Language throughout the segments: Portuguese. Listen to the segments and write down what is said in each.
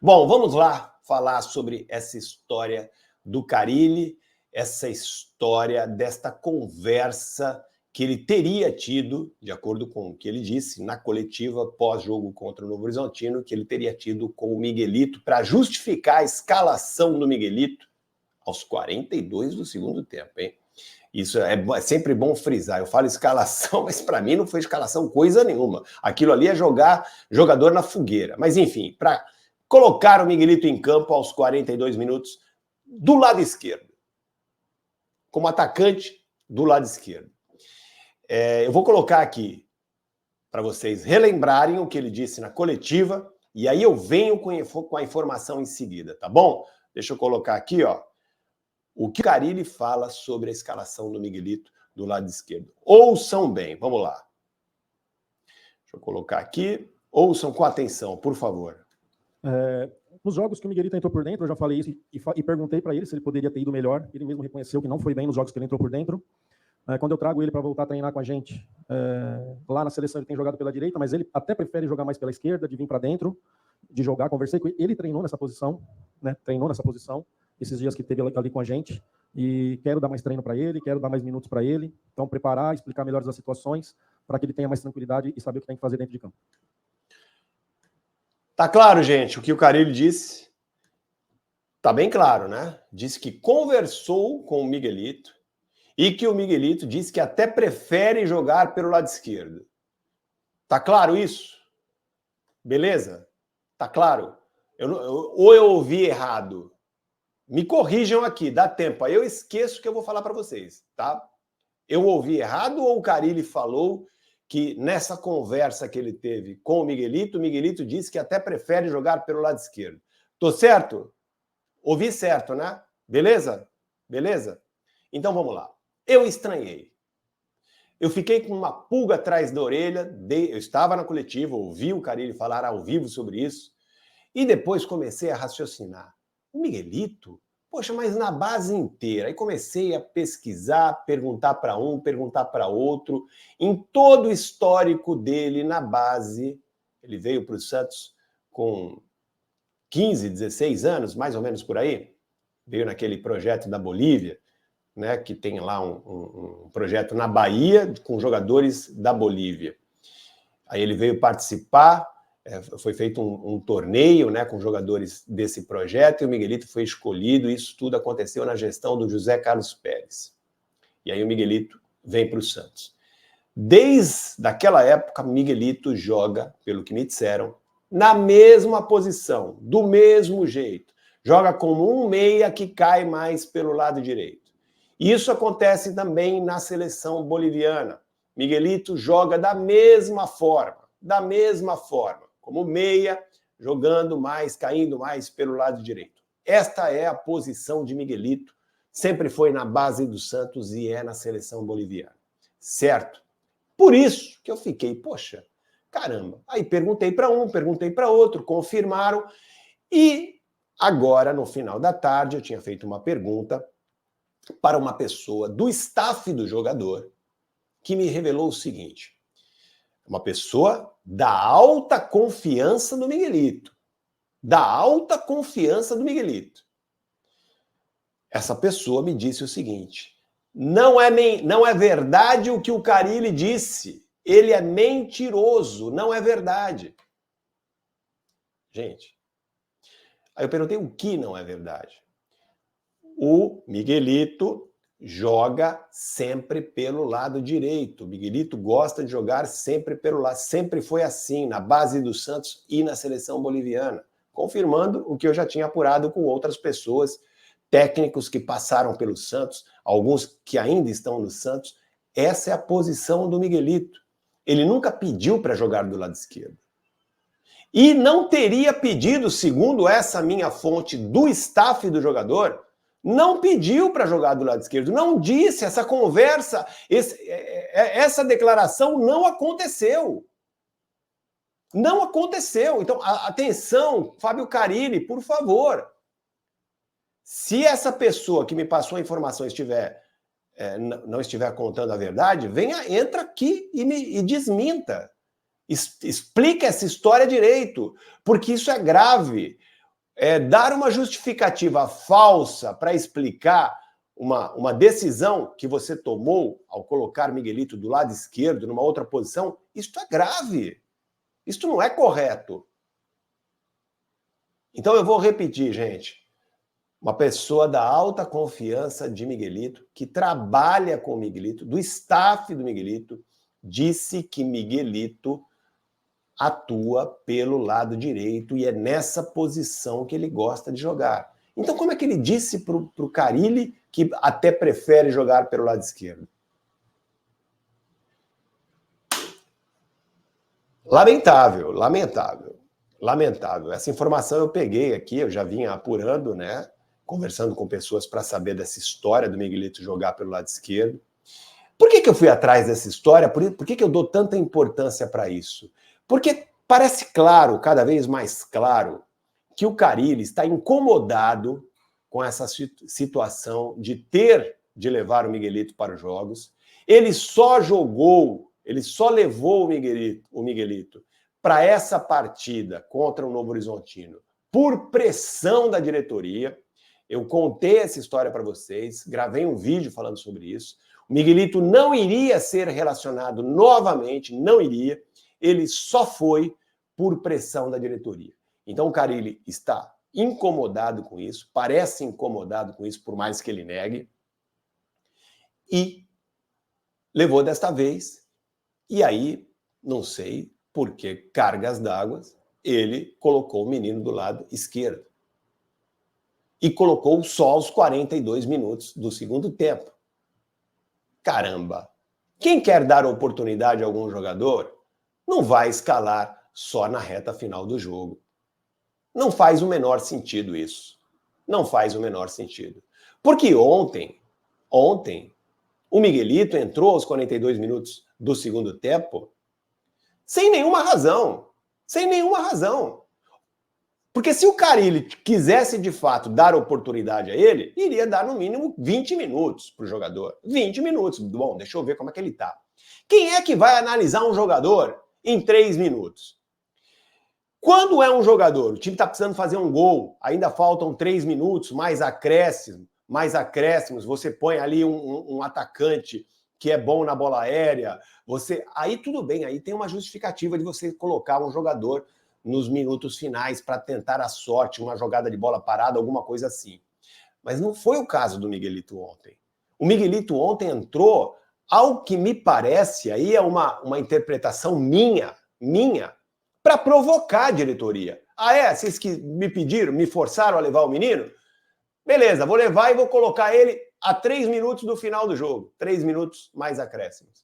Bom, vamos lá falar sobre essa história do Carille, essa história desta conversa que ele teria tido, de acordo com o que ele disse, na coletiva pós-jogo contra o Novo Horizontino, que ele teria tido com o Miguelito para justificar a escalação do Miguelito aos 42 do segundo tempo, hein? Isso é sempre bom frisar. Eu falo escalação, mas para mim não foi escalação coisa nenhuma. Aquilo ali é jogar jogador na fogueira. Mas enfim, para colocar o Miguelito em campo aos 42 minutos do lado esquerdo, como atacante do lado esquerdo. Eu vou colocar aqui para vocês relembrarem o que ele disse na coletiva e aí eu venho com a informação em seguida, tá bom? Deixa eu colocar aqui, ó, o que o Carille fala sobre a escalação do Miguelito do lado esquerdo. Ouçam bem, vamos lá. Deixa eu colocar aqui. Ouçam com atenção, por favor. Nos jogos que o Miguelito entrou por dentro, eu já falei isso e perguntei para ele se ele poderia ter ido melhor. Ele mesmo reconheceu que não foi bem nos jogos que ele entrou por dentro. Quando eu trago ele para voltar a treinar com a gente, lá na seleção ele tem jogado pela direita, mas ele até prefere jogar mais pela esquerda, de vir para dentro, de jogar. Conversei com ele, ele treinou nessa posição, né? Treinou nessa posição esses dias que teve ali com a gente, e quero dar mais treino para ele, quero dar mais minutos para ele, então preparar, explicar melhor as situações, para que ele tenha mais tranquilidade e saber o que tem que fazer dentro de campo. Tá claro, gente, o que o Carille disse? Tá bem claro, né? Disse que conversou com o Miguelito e que o Miguelito disse que até prefere jogar pelo lado esquerdo. Tá claro isso? Beleza? Tá claro? Ou eu ouvi errado? Me corrijam aqui, dá tempo. Aí eu esqueço o que eu vou falar para vocês, tá? Eu ouvi errado ou o Carille falou que nessa conversa que ele teve com o Miguelito disse que até prefere jogar pelo lado esquerdo. Tô certo? Ouvi certo, né? Beleza? Beleza? Então vamos lá. Eu estranhei. Eu fiquei com uma pulga atrás da orelha, eu estava na coletiva, ouvi o Carille falar ao vivo sobre isso, e depois comecei a raciocinar. O Miguelito? Poxa, mas na base inteira. Aí comecei a pesquisar, perguntar para um, perguntar para outro. Em todo o histórico dele na base, ele veio para o Santos com 15, 16 anos, mais ou menos por aí. Veio naquele projeto da Bolívia, né, que tem lá um projeto na Bahia com jogadores da Bolívia. Aí ele veio participar. Foi feito um torneio, né, com jogadores desse projeto e o Miguelito foi escolhido. Isso tudo aconteceu na gestão do José Carlos Pérez. E aí o Miguelito vem para o Santos. Desde aquela época, Miguelito joga, pelo que me disseram, na mesma posição, do mesmo jeito. Joga como um meia que cai mais pelo lado direito. Isso acontece também na seleção boliviana. Miguelito joga da mesma forma, como meia, jogando mais, caindo mais pelo lado direito. Esta é a posição de Miguelito, sempre foi na base do Santos e é na seleção boliviana, certo? Por isso que eu fiquei, poxa, caramba. Aí perguntei para um, perguntei para outro, confirmaram, e agora, no final da tarde, eu tinha feito uma pergunta para uma pessoa do staff do jogador, que me revelou o seguinte: uma pessoa da alta confiança do Miguelito. Da alta confiança do Miguelito. Essa pessoa me disse o seguinte: não é verdade o que o Carille disse. Ele é mentiroso, não é verdade. Gente, aí eu perguntei o que não é verdade. O Miguelito joga sempre pelo lado direito. O Miguelito gosta de jogar sempre pelo lado. Sempre foi assim, na base do Santos e na seleção boliviana. Confirmando o que eu já tinha apurado com outras pessoas, técnicos que passaram pelo Santos, alguns que ainda estão no Santos. Essa é a posição do Miguelito. Ele nunca pediu para jogar do lado esquerdo. E não teria pedido, segundo essa minha fonte do staff do jogador, não pediu para jogar do lado esquerdo, não disse, essa conversa, essa declaração não aconteceu. Não aconteceu. Então, atenção, Fábio Carille, por favor. Se essa pessoa que me passou a informação não estiver contando a verdade, entra aqui e desminta. Explica essa história direito, porque isso é grave. dar uma justificativa falsa para explicar uma decisão que você tomou ao colocar Miguelito do lado esquerdo, numa outra posição, isso é grave. Isso não é correto. Então eu vou repetir, gente. Uma pessoa da alta confiança de Miguelito, que trabalha com o Miguelito, do staff do Miguelito, disse que Miguelito atua pelo lado direito e é nessa posição que ele gosta de jogar. Então como é que ele disse para o Carille que até prefere jogar pelo lado esquerdo? Lamentável, lamentável, lamentável. Essa informação eu peguei aqui, eu já vinha apurando, né? Conversando com pessoas para saber dessa história do Miguelito jogar pelo lado esquerdo. Por que eu fui atrás dessa história? Por que eu dou tanta importância para isso? Porque parece claro, cada vez mais claro, que o Carille está incomodado com essa situação de ter de levar o Miguelito para os jogos. Ele só levou o Miguelito para essa partida contra o Novo Horizontino por pressão da diretoria. Eu contei essa história para vocês, gravei um vídeo falando sobre isso. O Miguelito não iria ser relacionado novamente, não iria. Ele só foi por pressão da diretoria. Então o Carille está incomodado com isso, parece incomodado com isso, por mais que ele negue, e levou desta vez. E aí, não sei por que cargas d'água, ele colocou o menino do lado esquerdo. E colocou só aos 42 minutos do segundo tempo. Caramba! Quem quer dar oportunidade a algum jogador não vai escalar só na reta final do jogo. Não faz o menor sentido isso. Não faz o menor sentido. Porque ontem, o Miguelito entrou aos 42 minutos do segundo tempo sem nenhuma razão. Sem nenhuma razão. Porque se o Carille quisesse, de fato, dar oportunidade a ele, iria dar, no mínimo, 20 minutos para o jogador. 20 minutos. Bom, deixa eu ver como é que ele está. Quem é que vai analisar um jogador em 3 minutos? Quando é um jogador, o time está precisando fazer um gol, ainda faltam 3 minutos, mais acréscimos, você põe ali um atacante que é bom na bola aérea, aí tudo bem, aí tem uma justificativa de você colocar um jogador nos minutos finais para tentar a sorte, uma jogada de bola parada, alguma coisa assim. Mas não foi o caso do Miguelito ontem. O Miguelito ontem entrou, ao que me parece, aí é uma interpretação minha, para provocar a diretoria. Ah, é? Vocês que me pediram, me forçaram a levar o menino? Beleza, vou levar e vou colocar ele a 3 minutos do final do jogo. 3 minutos mais acréscimos.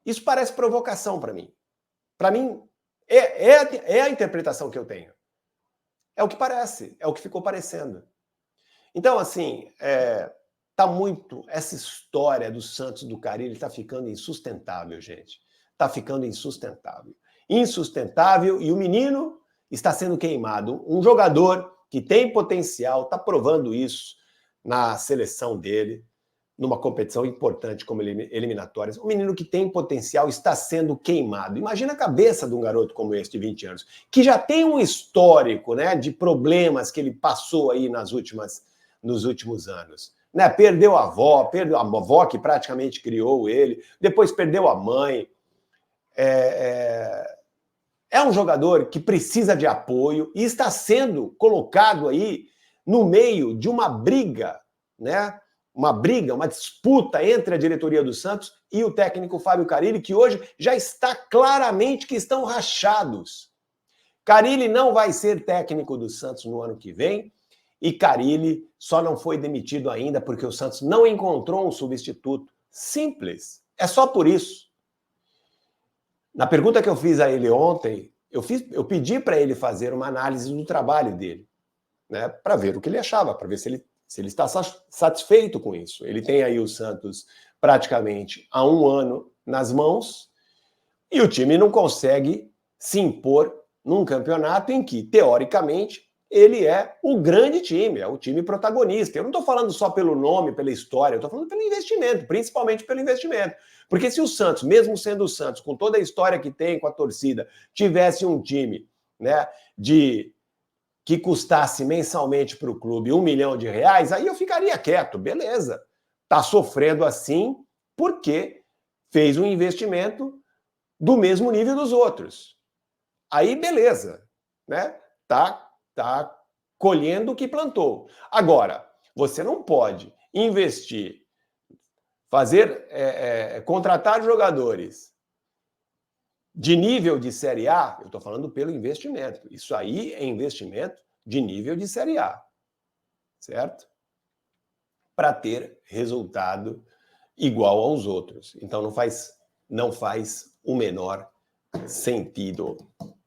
Isso parece provocação para mim. Para mim, é a interpretação que eu tenho. É o que parece, é o que ficou parecendo. Então, assim, essa história do Santos, do Carille, está ficando insustentável, gente. Está ficando insustentável. Insustentável, e o menino está sendo queimado. Um jogador que tem potencial, está provando isso na seleção dele, numa competição importante como eliminatórias. Um menino que tem potencial está sendo queimado. Imagina a cabeça de um garoto como esse, de 20 anos, que já tem um histórico, né, de problemas que ele passou aí nos últimos anos. Né? Perdeu a avó que praticamente criou ele, depois perdeu a mãe. É um jogador que precisa de apoio e está sendo colocado aí no meio de uma briga, né? Uma disputa entre a diretoria do Santos e o técnico Fábio Carille, que hoje já está claramente que estão rachados. Carille não vai ser técnico do Santos no ano que vem e Carille só não foi demitido ainda porque o Santos não encontrou um substituto. Simples. É só por isso. Na pergunta que eu fiz a ele ontem, eu pedi para ele fazer uma análise do trabalho dele, né, para ver o que ele achava, para ver se ele está satisfeito com isso. Ele tem aí o Santos praticamente há 1 ano nas mãos e o time não consegue se impor num campeonato em que, teoricamente, ele é o grande time, é o time protagonista. Eu não estou falando só pelo nome, pela história, eu estou falando pelo investimento, principalmente pelo investimento. Porque se o Santos, mesmo sendo o Santos, com toda a história que tem com a torcida, tivesse um time, né, de que custasse mensalmente para o clube R$1 milhão, aí eu ficaria quieto, beleza. Está sofrendo assim porque fez um investimento do mesmo nível dos outros. Aí, beleza, né? Tá colhendo o que plantou. Agora, você não pode investir, contratar jogadores de nível de Série A, eu estou falando pelo investimento. Isso aí é investimento de nível de Série A, certo? Para ter resultado igual aos outros. Então não faz o menor sentido.